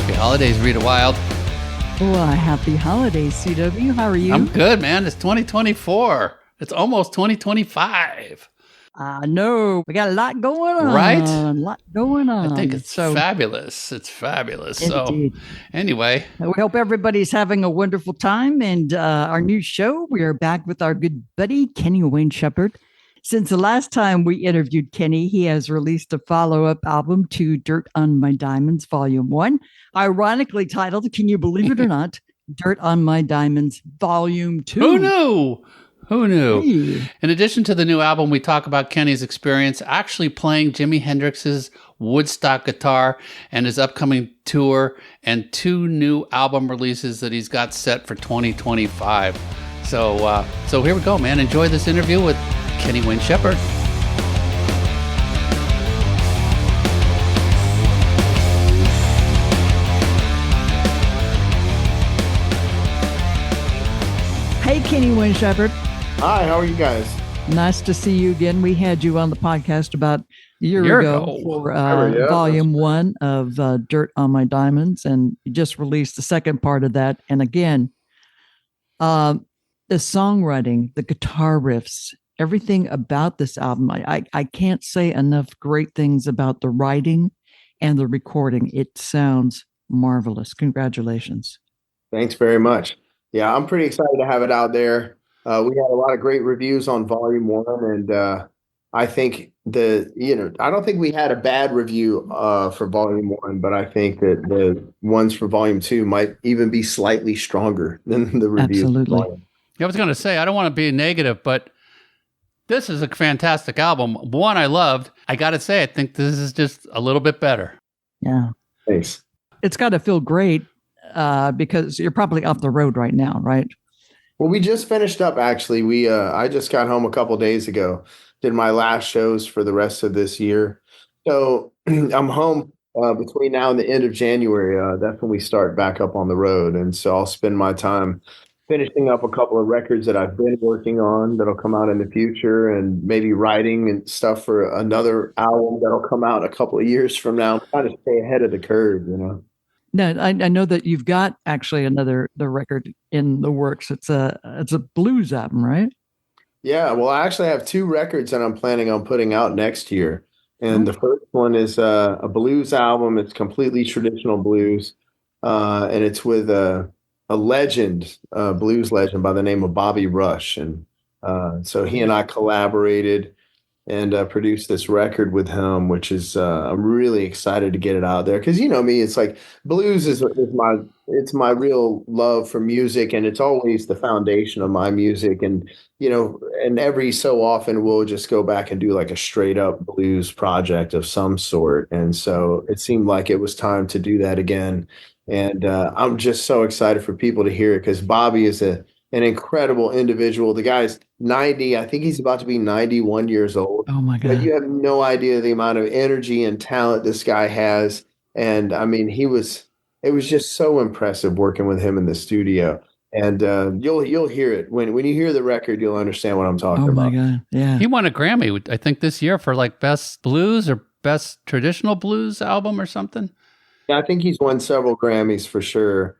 Happy holidays, Rita Wild. Well, happy holidays, CW. How are you? I'm good, man. It's 2024. It's almost 2025. I know. We got a lot going on. Right? A lot going on. I think it's fabulous. It's fabulous. Indeed. So, anyway. We hope everybody's having a wonderful time. And our new show, we are back with our good buddy, Kenny Wayne Shepherd. Since the last time we interviewed Kenny, he has released a follow-up album to Dirt on My Diamonds, Volume 1, ironically titled, can you believe it or not, Dirt on My Diamonds, Volume 2. Who knew? Who knew? Hey. In addition to the new album, we talk about Kenny's experience actually playing Jimi Hendrix's Woodstock guitar and his upcoming tour and 2 new album releases that he's got set for 2025. So here we go, man. Enjoy this interview with Kenny Wayne Shepherd. Hey, Kenny Wayne Shepherd. Hi, how are you guys? Nice to see you again. We had you on the podcast about a year ago for Volume 1 of Dirt on My Diamonds, and you just released the second part of that. And again, the songwriting, the guitar riffs, everything about this album, I can't say enough great things about the writing and the recording. It sounds marvelous. Congratulations. Thanks very much. Yeah, I'm pretty excited to have it out there. We had a lot of great reviews on Volume 1, and I think I don't think we had a bad review for Volume 1, but I think that the ones for Volume 2 might even be slightly stronger than the review. Absolutely. I was going to say, I don't want to be negative, but this is a fantastic album. One I loved. I got to say, I think this is just a little bit better. Yeah. Thanks. It's got to feel great because you're probably off the road right now, right? Well, we just finished up, actually. I just got home a couple days ago, did my last shows for the rest of this year. So I'm home between now and the end of January. That's when we start back up on the road. And so I'll spend my time finishing up a couple of records that I've been working on that'll come out in the future, and maybe writing and stuff for another album that'll come out a couple of years from now. I'm trying to stay ahead of the curve, you know. No, I know that you've got actually the record in the works. It's a blues album, right? Yeah, well, I actually have 2 records that I'm planning on putting out next year. And the first one is a blues album. It's completely traditional blues. And it's with a legend, blues legend by the name of Bobby Rush. And so he and I collaborated and produced this record with him, which is I'm really excited to get it out there, because you know me, it's like blues is my real love for music, and it's always the foundation of my music. And you know, and every so often we'll just go back and do like a straight up blues project of some sort, and so it seemed like it was time to do that again. And I'm just so excited for people to hear it, because Bobby is an incredible individual. The guy's 90. I think he's about to be 91 years old. Oh my God. But you have no idea the amount of energy and talent this guy has. And I mean, it was just so impressive working with him in the studio. And you'll hear it. When you hear the record, you'll understand what I'm talking about. Oh my God. Yeah. He won a Grammy, I think, this year for like best blues or best traditional blues album or something. Yeah, I think he's won several Grammys for sure.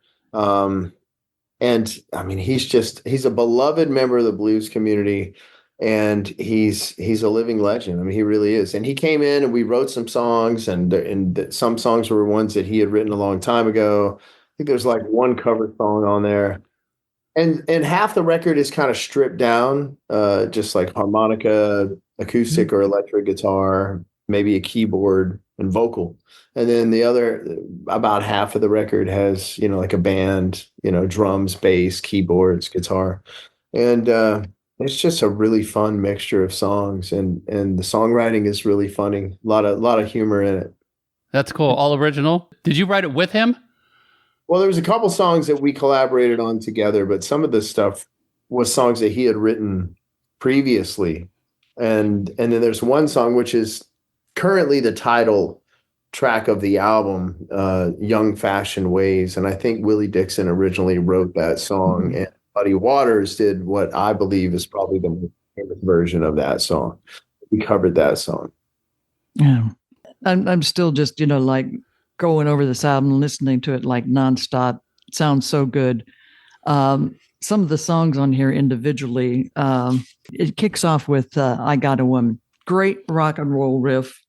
And I mean, he's a beloved member of the blues community, and he's a living legend. I mean, he really is. And he came in and we wrote some songs, and some songs were ones that he had written a long time ago. I think there's like one cover song on there. And half the record is kind of stripped down, just like harmonica, acoustic or electric guitar, maybe a keyboard and vocal. And then the other, about half of the record has, you know, like a band, you know, drums, bass, keyboards, guitar. And it's just a really fun mixture of songs. And the songwriting is really funny. A lot of humor in it. That's cool. All original. Did you write it with him? Well, there was a couple songs that we collaborated on together, but some of the stuff was songs that he had written previously. And then there's one song, which is currently the title track of the album, Young Fashioned Ways. And I think Willie Dixon originally wrote that song, and Buddy Waters did what I believe is probably the most famous version of that song. We covered that song. Yeah. I'm still just, like going over this album, listening to it like nonstop. It sounds so good. Some of the songs on here individually, it kicks off with I Got a Woman. Great rock and roll riff,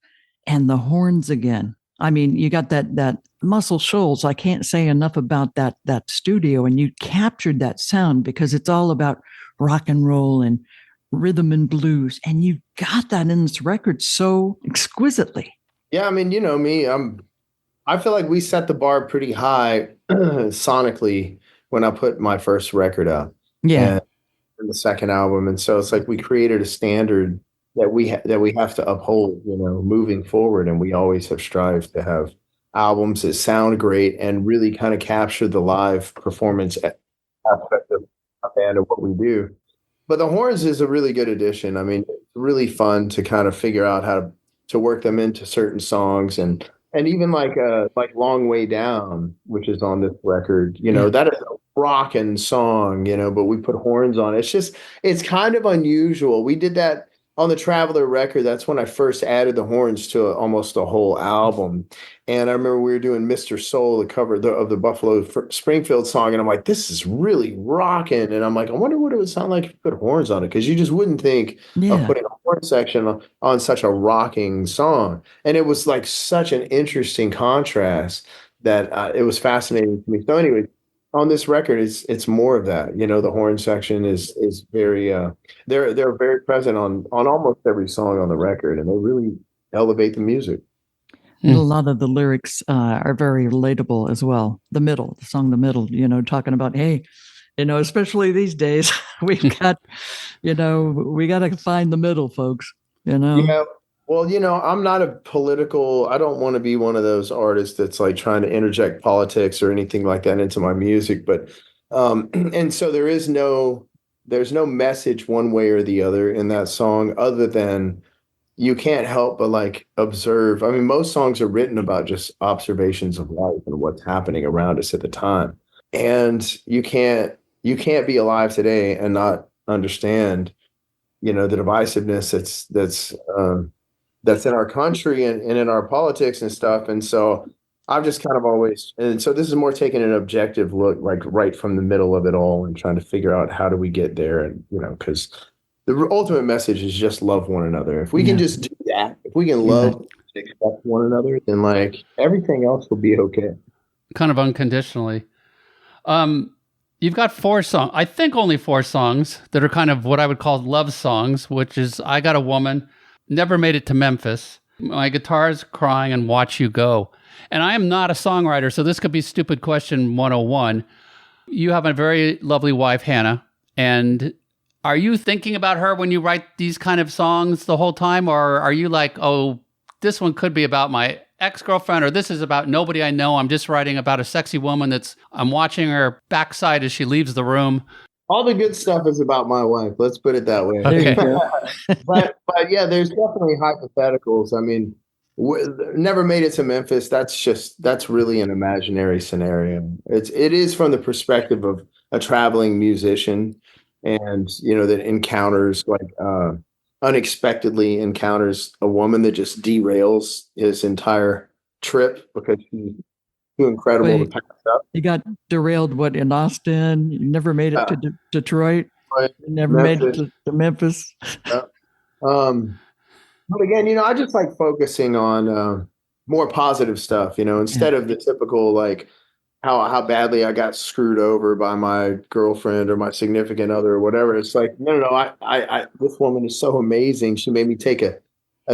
and the horns again. I mean, you got that Muscle Shoals. I can't say enough about that studio, and you captured that sound because it's all about rock and roll and rhythm and blues, and you got that in this record so exquisitely. Yeah, I mean, you know me, I feel like we set the bar pretty high sonically when I put my first record out. Yeah. And the second album, and so it's like we created a standard that we have to uphold, you know, moving forward, and we always have strived to have albums that sound great and really kind of capture the live performance aspect of a band and what we do. But the horns is a really good addition. I mean, it's really fun to kind of figure out how to work them into certain songs, and even like Long Way Down, which is on this record, you know, that is a rockin' song, you know, but we put horns on it. It's kind of unusual. We did that on the Traveler record. That's when I first added the horns to almost a whole album. And I remember we were doing Mr. Soul, the cover of the Buffalo Springfield song, and I'm like, this is really rocking. And I'm like, I wonder what it would sound like if you put horns on it, because you just wouldn't think of putting a horn section on such a rocking song. And it was like such an interesting contrast that it was fascinating to me. So anyway, on this record, it's more of that. You know, the horn section is very they're very present on almost every song on the record, and they really elevate the music. And a lot of the lyrics are very relatable as well. The song The Middle, you know, talking about, hey, you know, especially these days, we've got, you know, we got to find the middle, folks, you know. Yeah. Well, you know, I don't want to be one of those artists that's like trying to interject politics or anything like that into my music. But, and so there's no message one way or the other in that song, other than you can't help but like observe. I mean, most songs are written about just observations of life and what's happening around us at the time. And you can't be alive today and not understand, you know, the divisiveness that's in our country and in our politics and stuff. And so I've just kind of always, and so this is more taking an objective look, like right from the middle of it all, and trying to figure out how do we get there. And, you know, because the ultimate message is just love one another. If we can just do that, if we can love and accept one another, then like everything else will be okay. Kind of unconditionally. You've got I think only 4 songs that are kind of what I would call love songs, which is I Got a Woman, Never Made It to Memphis, My Guitar's Crying, and Watch You Go. And I am not a songwriter, so this could be stupid question 101. You have a very lovely wife, Hannah, and are you thinking about her when you write these kind of songs the whole time? Or are you like, oh, this one could be about my ex-girlfriend, or this is about nobody I know. I'm just writing about a sexy woman I'm watching her backside as she leaves the room. All the good stuff is about my wife. Let's put it that way. Okay. but yeah, there's definitely hypotheticals. I mean, Never Made It to Memphis. That's really an imaginary scenario. It is from the perspective of a traveling musician, and you know, that encounters unexpectedly encounters a woman that just derails his entire trip because she's too incredible to pass up. You got derailed in Austin? You never made it to Detroit? Right. You never made it to Memphis? But again, you know, I just like focusing on more positive stuff, you know, instead of the typical like how badly I got screwed over by my girlfriend or my significant other or whatever. It's like, no, I this woman is so amazing. She made me take a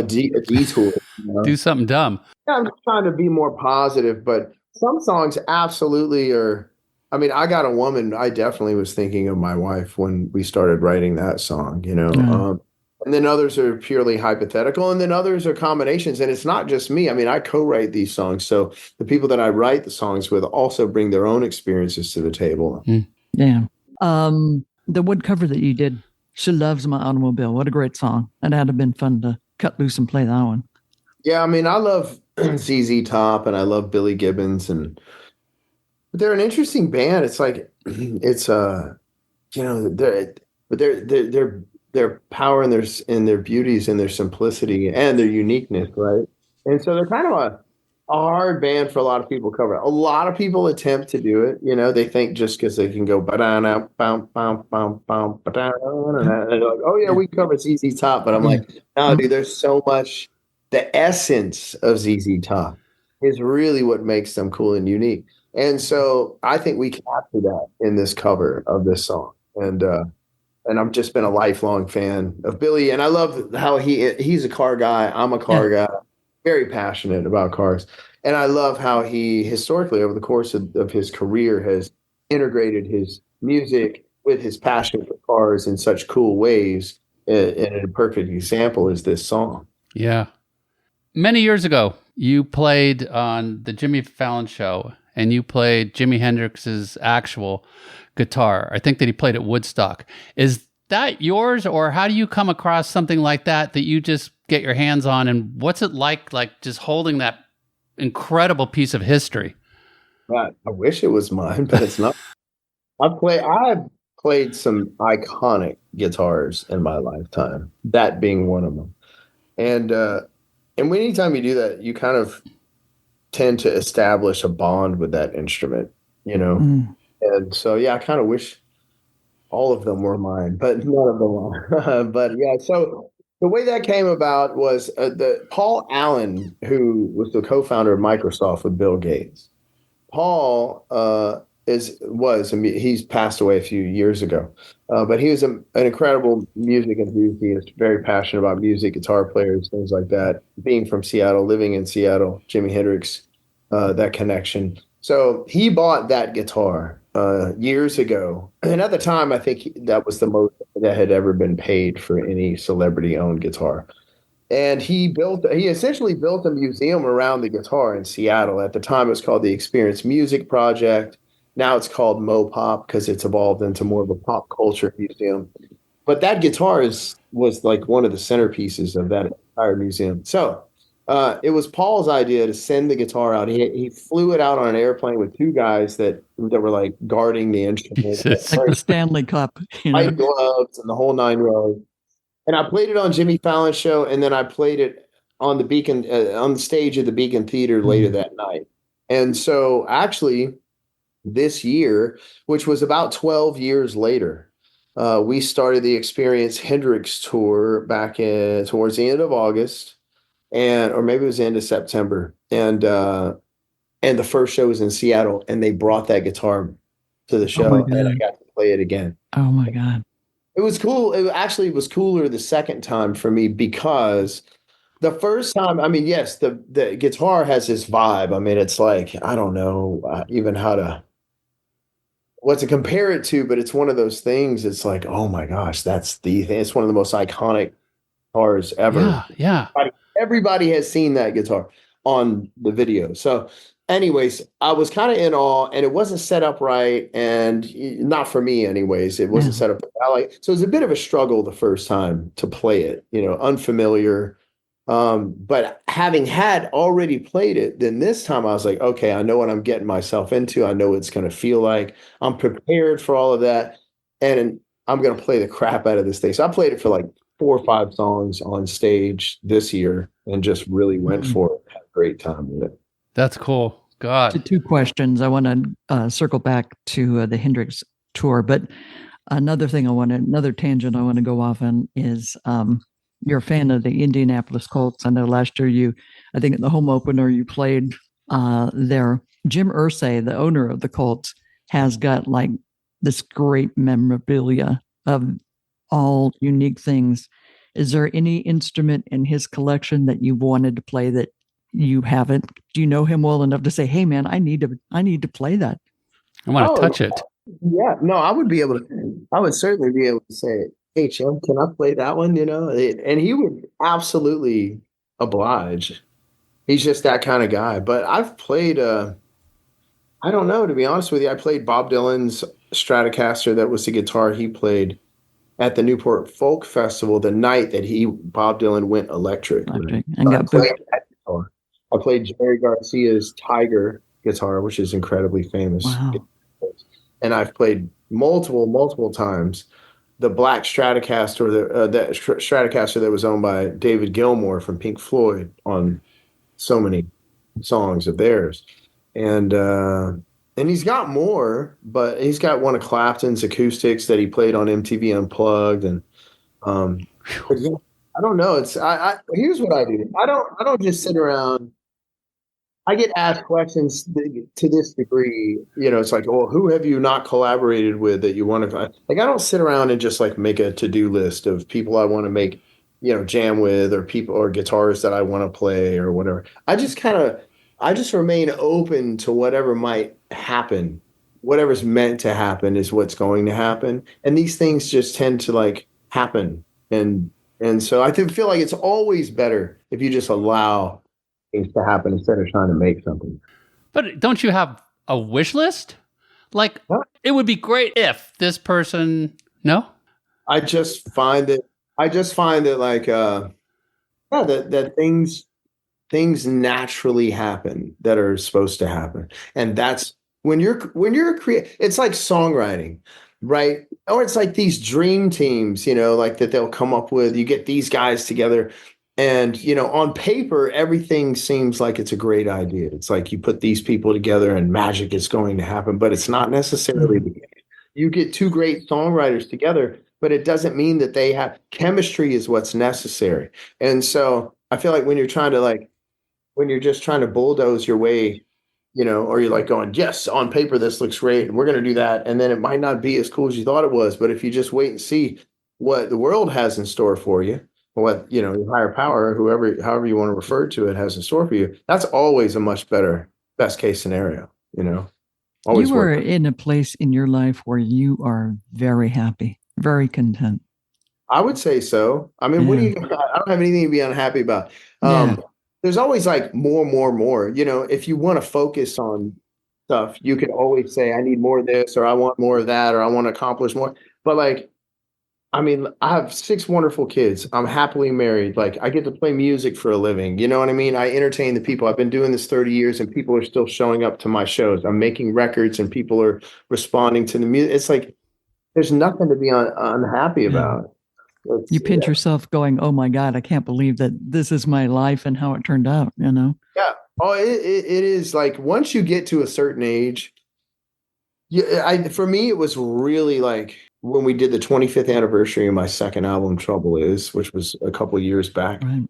detour. You know? Do something dumb. Yeah, I'm just trying to be more positive, but some songs absolutely are. I mean, I Got a Woman, I definitely was thinking of my wife when we started writing that song, you know. Mm. And then others are purely hypothetical, and then others are combinations. And it's not just me. I mean, I co-write these songs. So the people that I write the songs with also bring their own experiences to the table. Mm. Yeah. The wood cover that you did, She Loves My Automobile. What a great song. And that'd have been fun to cut loose and play that one. Yeah, I mean, I love ZZ Top and I love Billy Gibbons, but they're an interesting band. It's like, it's you know, their power and their beauties and their simplicity and their uniqueness, right? And so they're kind of a hard band for a lot of people to cover. A lot of people attempt to do it. They think just because they can go ba-da-na, bum, bum, bum, bum, ba-da-na, and they're like, oh yeah, we cover ZZ Top. But I'm like, no, dude, there's so much. The essence of ZZ Top is really what makes them cool and unique. And so I think we capture that in this cover of this song. And I've just been a lifelong fan of Billy. And I love how he's a car guy. I'm a car guy, very passionate about cars. And I love how he historically, over the course of his career, has integrated his music with his passion for cars in such cool ways. And a perfect example is this song. Yeah. Many years ago, you played on the Jimmy Fallon show, and you played Jimi Hendrix's actual guitar. I think that he played at Woodstock. Is that yours, or how do you come across something like that you just get your hands on, and what's it like just holding that incredible piece of history? I wish it was mine, but it's not. I've played some iconic guitars in my lifetime, that being one of them. And anytime you do that, you kind of tend to establish a bond with that instrument, And so, yeah, I kind of wish all of them were mine, but none of them are. But yeah, so the way that came about was the Paul Allen, who was the co-founder of Microsoft with Bill Gates. Paul he's passed away a few years ago, but he was an incredible music enthusiast, very passionate about music, guitar players, things like that. Being from Seattle, living in Seattle, Jimi Hendrix, that connection. So he bought that guitar years ago, and at the time, I think that was the most that had ever been paid for any celebrity-owned guitar. And he essentially built a museum around the guitar in Seattle. At the time, it was called the Experience Music Project. Now it's called Mopop because it's evolved into more of a pop culture museum. But that guitar was like one of the centerpieces of that entire museum. So it was Paul's idea to send the guitar out. He flew it out on an airplane with two guys that were like guarding the instrument. Like the Stanley Cup. White gloves and the whole nine yards. And I played it on Jimmy Fallon's show, and then I played it on the Beacon on the stage of the Beacon Theater later that night. And so, actually, this year, which was about 12 years later, we started the Experience Hendrix tour back towards the end of August, or maybe it was the end of September, and the first show was in Seattle, and they brought that guitar to the show, and I got to play it again. Oh my God. It was cool. It actually was cooler the second time for me because the first time, I mean, yes, the guitar has this vibe. I mean, it's like, I don't know even what to compare it to, but it's one of those things. It's like, oh my gosh, that's the thing. It's one of the most iconic guitars ever. Yeah. Everybody has seen that guitar on the video. So anyways, I was kind of in awe, and it wasn't set up right, and not for me anyways. It wasn't set up. So it was a bit of a struggle the first time to play it, unfamiliar. But having had already played it, then this time I was like, okay, I know what I'm getting myself into. I know what it's going to feel like. I'm prepared for all of that, and I'm going to play the crap out of this thing. So I played it for like 4 or 5 songs on stage this year, and just really went for it. Had a great time with it. That's cool. God. 2 questions. I want to circle back to the Hendrix tour, but another tangent I want to go off on is you're a fan of the Indianapolis Colts. I know last year I think at the home opener you played there. Jim Irsay, the owner of the Colts, has got like this great memorabilia of all unique things. Is there any instrument in his collection that you wanted to play that you haven't? Do you know him well enough to say, hey man, I need to play that? I want to touch it. Yeah, no, I would certainly be able to say, hey Jim, can I play that one? And he would absolutely oblige. He's just that kind of guy. But I've played I don't know, to be honest with you. I played Bob Dylan's Stratocaster. That was the guitar he played at the Newport Folk Festival the night that Bob Dylan went electric. And got booked. I played Jerry Garcia's Tiger guitar, which is incredibly famous. Wow. And I've played multiple times the black Stratocaster, that Stratocaster that was owned by David Gilmour from Pink Floyd on so many songs of theirs. And he's got more, but he's got one of Clapton's acoustics that he played on MTV Unplugged. And but yeah, I don't know. I here's what I do. I don't just sit around. I get asked questions to this degree. It's like, oh, who have you not collaborated with that you want to like? I don't sit around and just like make a to-do list of people I want to make, jam with, or people or guitarists that I want to play or whatever. I just remain open to whatever might happen. Whatever's meant to happen is what's going to happen, and these things just tend to like happen. And so I feel like it's always better if you just allow things to happen instead of trying to make something. But don't you have a wish list? Like, it would be great if this person. No, I just find that like that things naturally happen that are supposed to happen, and that's when you're it's like songwriting, right? Or it's like these dream teams, like that they'll come up with. You get these guys together. And, on paper, everything seems like it's a great idea. It's like you put these people together and magic is going to happen, but it's not necessarily the case. You get two great songwriters together, but it doesn't mean that they have chemistry is what's necessary. And so I feel like when you're just trying to bulldoze your way, or you're like going, yes, on paper, this looks great, and we're going to do that. And then it might not be as cool as you thought it was. But if you just wait and see what the world has in store for you, what your higher power, however you want to refer to it, has in store for you, that's always a much better best case scenario. Always you are in a place in your life where you are very happy, very content. I would say so. I mean, I don't have anything to be unhappy about. There's always like more. If you want to focus on stuff, you can always say, I need more of this, or I want more of that, or I want to accomplish more. But like, I mean, I have 6 wonderful kids. I'm happily married. Like, I get to play music for a living. You know what I mean? I entertain the people. I've been doing this 30 years and people are still showing up to my shows. I'm making records and people are responding to the music. It's like, there's nothing to be unhappy about. You pinch yourself going, oh my God, I can't believe that this is my life and how it turned out, Yeah. Oh, it is like, once you get to a certain age, for me, it was really like, when we did the 25th anniversary of my second album, Trouble Is, which was a couple of years back, right.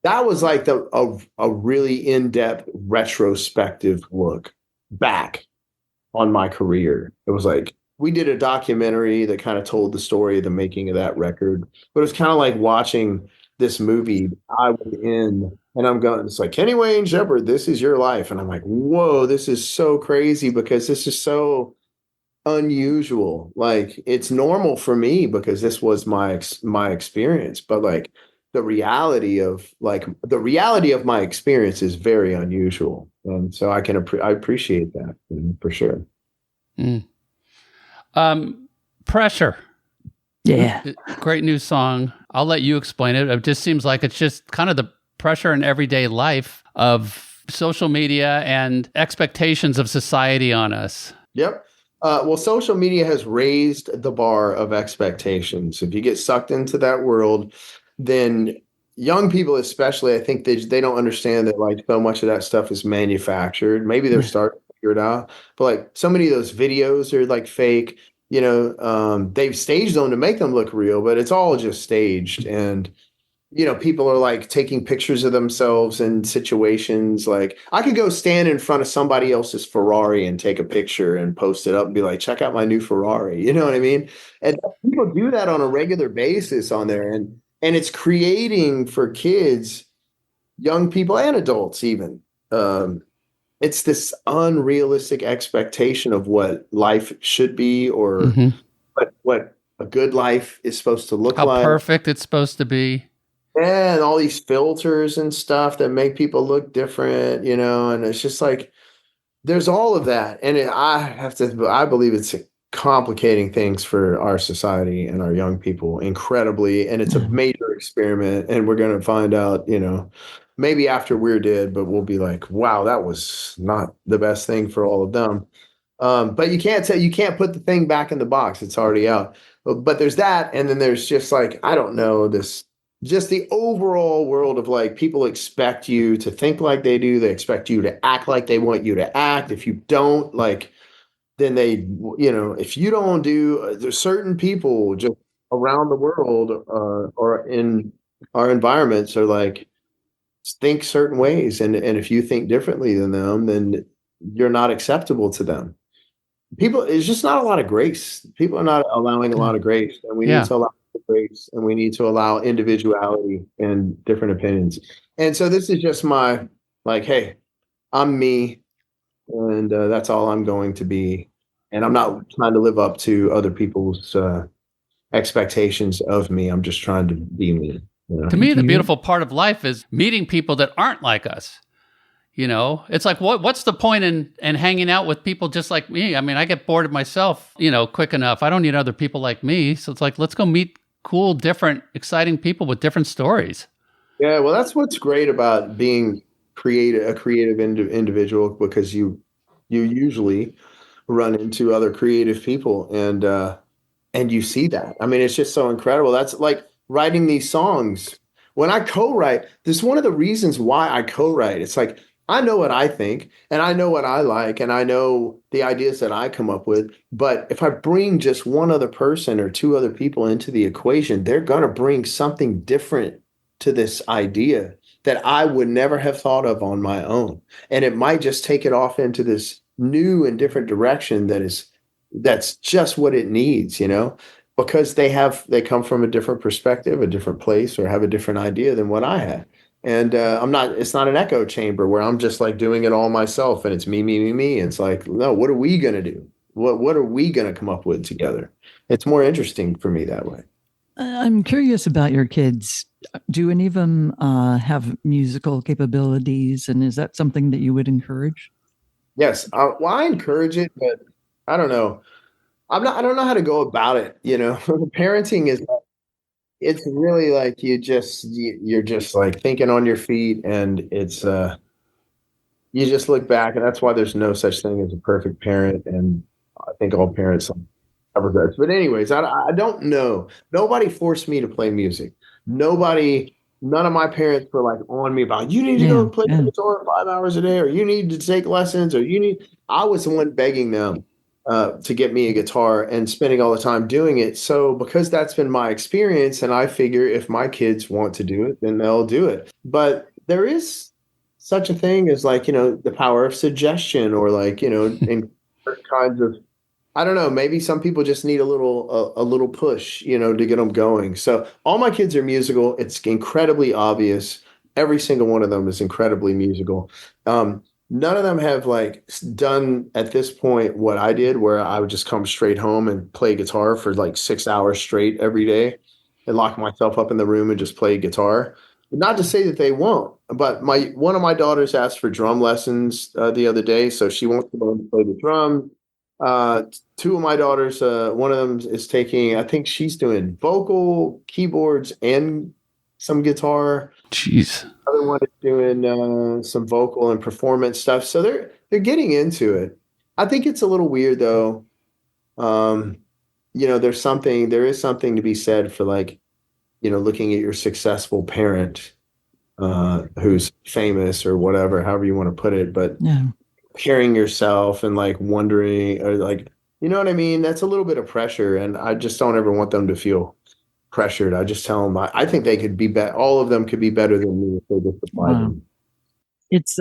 That was like a really in-depth retrospective look back on my career. It was like, we did a documentary that kind of told the story of the making of that record, but it was kind of like watching this movie I was in, and I'm going, it's like, Kenny Wayne Shepherd, this is your life. And I'm like, whoa, this is so crazy because this is so unusual. Like, it's normal for me because this was my experience, but like the reality of my experience is very unusual, and so I appreciate that, for sure. Pressure. Yeah, great new song. I'll let you explain it. It just seems like it's just kind of the pressure in everyday life of social media and expectations of society on us. Yep. Well, social media has raised the bar of expectations. If you get sucked into that world, then young people especially, I think they don't understand that like so much of that stuff is manufactured. Maybe they're starting to figure it out, but like so many of those videos are like fake. They've staged them to make them look real, but it's all just staged. And people are like taking pictures of themselves in situations. Like, I could go stand in front of somebody else's Ferrari and take a picture and post it up and be like, check out my new Ferrari. You know what I mean? And people do that on a regular basis on there. And it's creating for kids, young people and adults even. It's this unrealistic expectation of what life should be, or what a good life is supposed to look like. How perfect it's supposed to be. Yeah, and all these filters and stuff that make people look different, and it's just like, there's all of that. And I believe it's complicating things for our society and our young people incredibly. And it's a major experiment. And we're going to find out, maybe after we're dead, but we'll be like, wow, that was not the best thing for all of them. But you can't put the thing back in the box. It's already out. But there's that. And then there's just like, I don't know, this just the overall world of like people expect you to think like they do. They expect you to act like they want you to act. If you don't, like, then they, if you don't do, there's certain people just around the world or in our environments are like, think certain ways. And if you think differently than them, then you're not acceptable to them. People, it's just not a lot of grace. People are not allowing a lot of grace, and we need to allow grace, and we need to allow individuality and different opinions. And so this is just my, like, hey, I'm me, and that's all I'm going to be. And I'm not trying to live up to other people's expectations of me. I'm just trying to be me. To me, the beautiful part of life is meeting people that aren't like us. It's like, what's the point in hanging out with people just like me? I mean, I get bored of myself, quick enough. I don't need other people like me. So it's like, let's go meet cool, different, exciting people with different stories. Yeah, well, that's what's great about being a creative individual, because you usually run into other creative people, and you see that. I mean, it's just so incredible. That's like writing these songs. When I co-write, this is one of the reasons why I co-write. It's like, I know what I think, and I know what I like, and I know the ideas that I come up with. But if I bring just one other person or two other people into the equation, they're going to bring something different to this idea that I would never have thought of on my own. And it might just take it off into this new and different direction that's just what it needs, because they come from a different perspective, a different place, or have a different idea than what I had. And it's not an echo chamber where I'm just like doing it all myself and it's me, me, me, me. It's like, no, what are we going to do? What are we going to come up with together? It's more interesting for me that way. I'm curious about your kids. Do any of them have musical capabilities? And is that something that you would encourage? Yes. Well, I encourage it, but I don't know. I don't know how to go about it. Parenting is, it's really like you're just like thinking on your feet, and it's you just look back, and that's why there's no such thing as a perfect parent. And I think all parents have regrets. But anyways, I don't know. Nobody forced me to play music. None of my parents were like on me about, you need to go play the guitar 5 hours a day, or you need to take lessons, or I was the one begging them to get me a guitar and spending all the time doing it. So because that's been my experience, and I figure if my kids want to do it, then they'll do it. But there is such a thing as like, the power of suggestion, or like, in kinds of, I don't know, maybe some people just need a little push, to get them going. So all my kids are musical. It's incredibly obvious. Every single one of them is incredibly musical. None of them have like done at this point what I did, where I would just come straight home and play guitar for like 6 hours straight every day and lock myself up in the room and just play guitar. Not to say that they won't, but one of my daughters asked for drum lessons the other day, so she wants to learn to play the drum. Two of my daughters, one of them is taking, I think she's doing vocal, keyboards, and some guitar. Jeez. The other one is doing some vocal and performance stuff. So they're getting into it. I think it's a little weird though. There is something to be said for like, looking at your successful parent who's famous or whatever, however you want to put it, but hearing yourself and like wondering, or like, you know what I mean? That's a little bit of pressure, and I just don't ever want them to feel pressured. I just tell them I think they could be better. All of them could be better than me if they just applied them. It's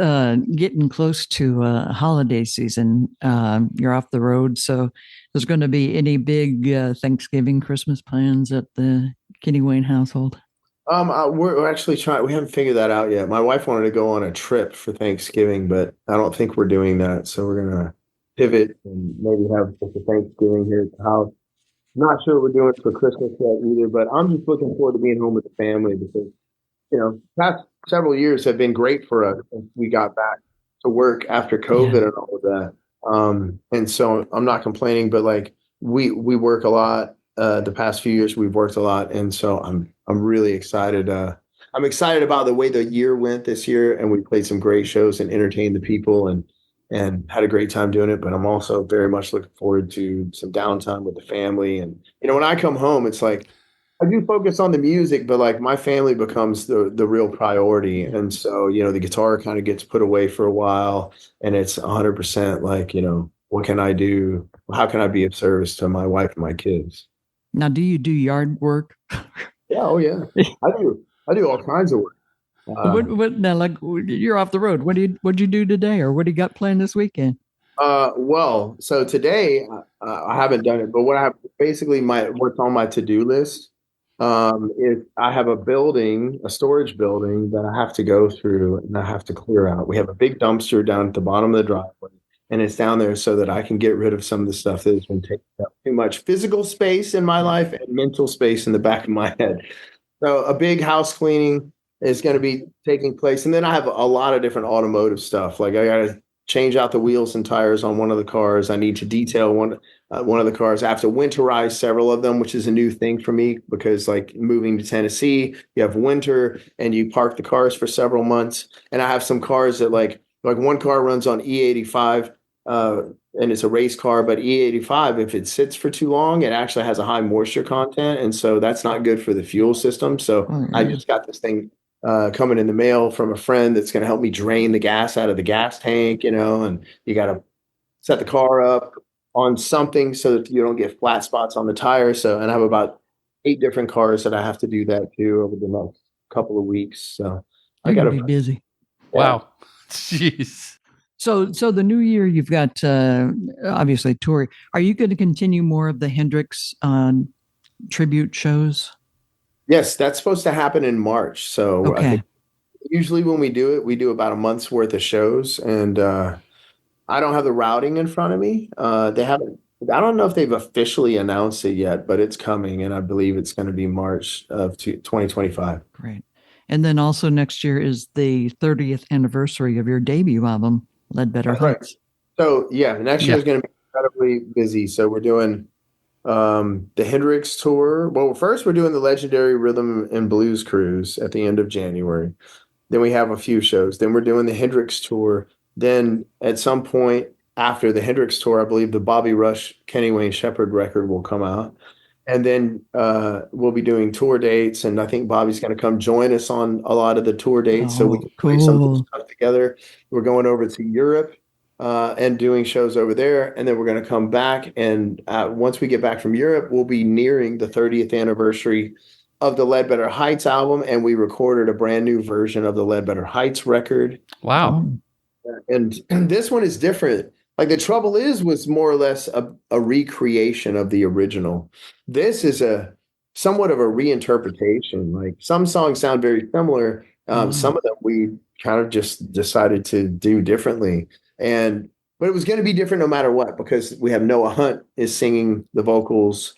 getting close to holiday season. You're off the road, so there's going to be any big Thanksgiving, Christmas plans at the Kenny Wayne household? We're actually trying. We haven't figured that out yet. My wife wanted to go on a trip for Thanksgiving, but I don't think we're doing that. So we're gonna pivot and maybe have just a Thanksgiving here at the house. Not sure what we're doing for Christmas yet either, but I'm just looking forward to being home with the family, because past several years have been great for us since we got back to work after COVID and all of that. And so I'm not complaining, but like we work a lot. The past few years we've worked a lot, and so I'm really excited. I'm excited about the way the year went this year, and we played some great shows and entertained the people and had a great time doing it. But I'm also very much looking forward to some downtime with the family. And when I come home, it's like I do focus on the music, but like my family becomes the real priority. And so, the guitar kind of gets put away for a while, and it's 100% like, what can I do? How can I be of service to my wife and my kids? Now, do you do yard work? Yeah, oh yeah. I do all kinds of work. What now? Like you're off the road. What'd you do today, or what do you got planned this weekend? Well, so today I haven't done it, but what I have basically what's on my to-do list is I have a storage building that I have to go through and I have to clear out. We have a big dumpster down at the bottom of the driveway, and it's down there so that I can get rid of some of the stuff that has been taking up too much physical space in my life and mental space in the back of my head. So a big house cleaning is going to be taking place, and then I have a lot of different automotive stuff. Like I got to change out the wheels and tires on one of the cars. I need to detail one of the cars. I have to winterize several of them, which is a new thing for me because like moving to Tennessee, you have winter and you park the cars for several months. And I have some cars that like one car runs on E85 and it's a race car, but E85, if it sits for too long, it actually has a high moisture content. And so that's not good for the fuel system. So I just got this thing coming in the mail from a friend that's going to help me drain the gas out of the gas tank, and you got to set the car up on something so that you don't get flat spots on the tires. So, and I have about 8 different cars that I have to do that too over the next couple of weeks. So I got to be busy. Yeah. Wow. Jeez. So the new year, you've got obviously touring. Are you going to continue more of the Hendrix tribute shows? Yes, that's supposed to happen in March. So okay. I think usually when we do it, we do about a month's worth of shows, and I don't have the routing in front of me. They haven't. I don't know if they've officially announced it yet, but it's coming, and I believe it's going to be March of 2025. Great. And then also next year is the 30th anniversary of your debut album, Ledbetter Heights. Right. So yeah, next year is going to be incredibly busy. So we're doing the Hendrix tour. Well, first we're doing the Legendary Rhythm and Blues Cruise at the end of January. Then we have a few shows. Then we're doing the Hendrix tour. Then at some point after the Hendrix tour, I believe the Bobby Rush, Kenny Wayne Shepherd record will come out. And then we'll be doing tour dates. And I think Bobby's going to come join us on a lot of the tour dates. So we can play some of the stuff together. We're going over to Europe and doing shows over there. And then we're going to come back. And once we get back from Europe, we'll be nearing the 30th anniversary of the Ledbetter Heights album. And we recorded a brand new version of the Ledbetter Heights record. Wow. And this one is different. Like The Trouble Is was more or less a recreation of the original. This is somewhat of a reinterpretation. Like some songs sound very similar. Some of them we kind of just decided to do differently. But it was going to be different no matter what, because we have Noah Hunt is singing the vocals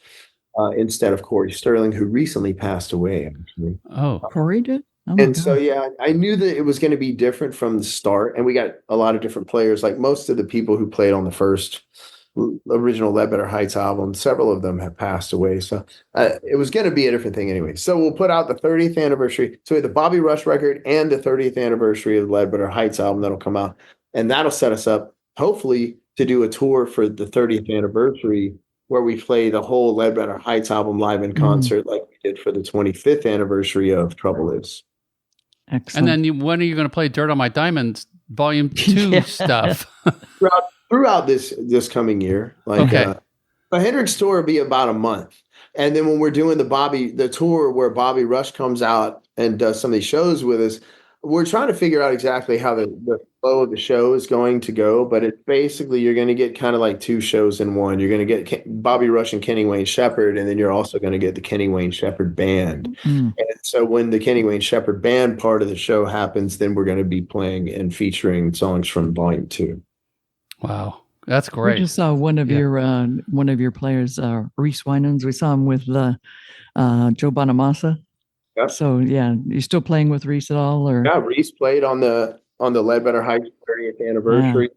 instead of Corey Sterling, who recently passed away, actually. Oh, Corey did? Oh, and so, yeah, I knew that it was going to be different from the start. And we got a lot of different players. Like most of the people who played on the first original Ledbetter Heights album, several of them have passed away. So it was going to be a different thing anyway. So we'll put out the 30th anniversary. So we have the Bobby Rush record and the 30th anniversary of the Ledbetter Heights album that'll come out. And that'll set us up, hopefully, to do a tour for the 30th anniversary where we play the whole Ledbetter Heights album live in concert like we did for the 25th anniversary of Trouble Is. Excellent. And then when are you going to play Dirt on My Diamonds Volume 2 stuff? throughout this coming year. Like, the Hendrix tour will be about a month. And then when we're doing the tour where Bobby Rush comes out and does some of these shows with us, we're trying to figure out exactly how the flow of the show is going to go. But it's basically, you're going to get kind of like 2 shows in one. You're going to get Bobby Rush and Kenny Wayne Shepherd, and then you're also going to get the Kenny Wayne Shepherd Band. And so when the Kenny Wayne Shepherd Band part of the show happens, then we're going to be playing and featuring songs from Volume 2. Wow. That's great. We just saw one of your players, Reese Winans. We saw him with Joe Bonamassa. Yep. So you still playing with Reese at all? Or Reese played on the Ledbetter Heights 30th anniversary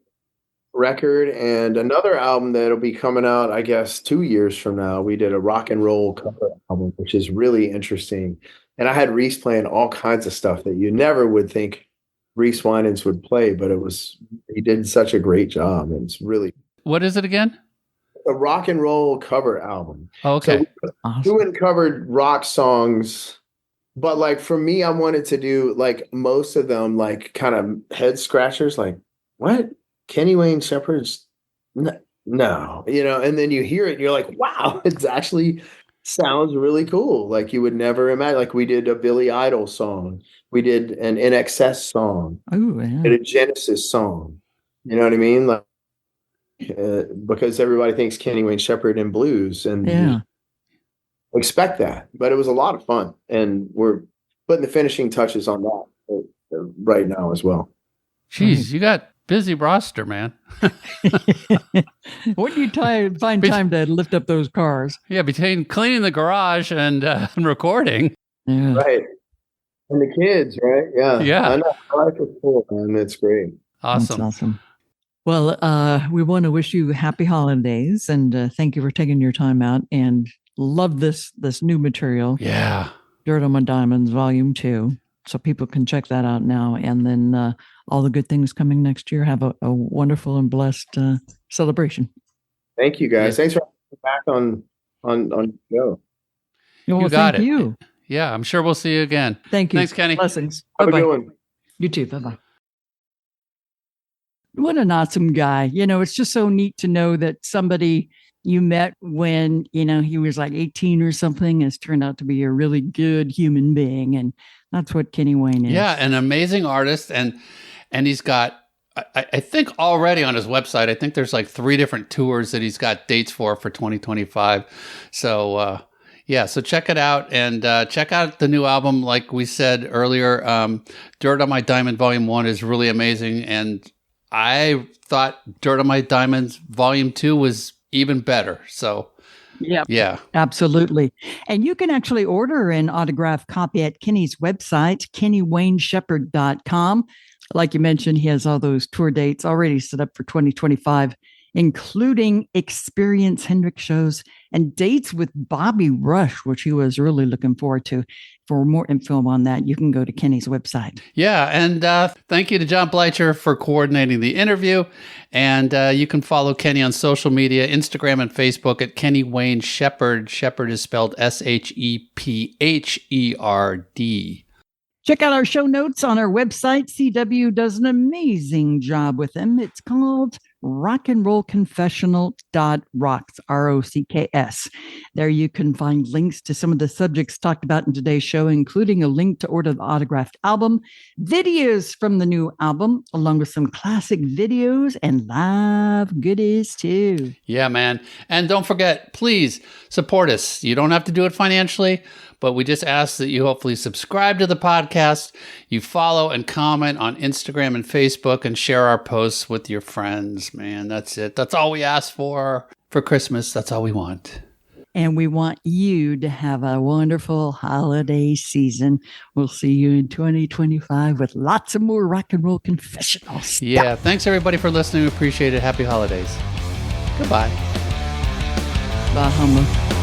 record, and another album that'll be coming out, I guess, 2 years from now. We did a rock and roll cover album, which is really interesting. And I had Reese playing all kinds of stuff that you never would think Reese Winans would play, but he did such a great job. And it's really. What is it again? a rock and roll cover album. Okay. So we went and covered rock songs, but like for me, I wanted to do like most of them like kind of head scratchers, like what? Kenny Wayne Shepherd's no, and then you hear it and you're like, wow, it's actually sounds really cool. Like you would never imagine. Like we did a Billy Idol song, we did an NXS song, and a Genesis song. You know what I mean? Like because everybody thinks Kenny Wayne Shepherd and blues, and you expect that. But it was a lot of fun, and we're putting the finishing touches on that right now as well. Jeez, you got busy roster, man. What do you find time to lift up those cars? Yeah, between cleaning the garage and recording. Yeah. Right. And the kids, right? Yeah. Yeah. I know. Life is cool, man. It's great. Awesome. That's awesome. Well, we want to wish you happy holidays, and thank you for taking your time out, and love this new material. Yeah. Dirt on My Diamonds, Volume 2. So people can check that out now. And then all the good things coming next year. Have a wonderful and blessed celebration. Thank you, guys. Thanks for having me back on the show. Well, you got thank it. You. Yeah, I'm sure we'll see you again. Thank you. Thanks, Kenny. Blessings. Have Bye-bye. a good one. You too. Bye-bye. What an awesome guy. It's just so neat to know that somebody you met when, he was like 18 or something has turned out to be a really good human being. And that's what Kenny Wayne is. Yeah, an amazing artist. And he's got, I think already on his website, I think there's like 3 different tours that he's got dates for 2025. So, so check it out, and check out the new album. Like we said earlier, Dirt on My Diamond Volume 1 is really amazing. And I thought Dirt on My Diamonds Volume 2 was even better. So, yeah, absolutely. And you can actually order an autographed copy at Kenny's website, kennywayneshepherd.com. Like you mentioned, he has all those tour dates already set up for 2025, including Experience Hendrix shows and dates with Bobby Rush, which he was really looking forward to. For more info on that, you can go to Kenny's website. Yeah, and thank you to John Bleicher for coordinating the interview. And you can follow Kenny on social media, Instagram and Facebook at Kenny Wayne Shepherd. Shepherd is spelled SHEPHERD. Check out our show notes on our website. CW does an amazing job with them. It's called rockandrollconfessional.rocks, ROCKS. There you can find links to some of the subjects talked about in today's show, including a link to order the autographed album, videos from the new album, along with some classic videos and live goodies too. Yeah, man. And don't forget, please support us. You don't have to do it financially, but we just ask that you hopefully subscribe to the podcast, you follow and comment on Instagram and Facebook, and share our posts with your friends, man. That's it. That's all we ask for Christmas. That's all we want. And we want you to have a wonderful holiday season. We'll see you in 2025 with lots of more rock and roll confessional stuff. Yeah. Thanks, everybody, for listening. We appreciate it. Happy holidays. Goodbye. Bye, Hummer.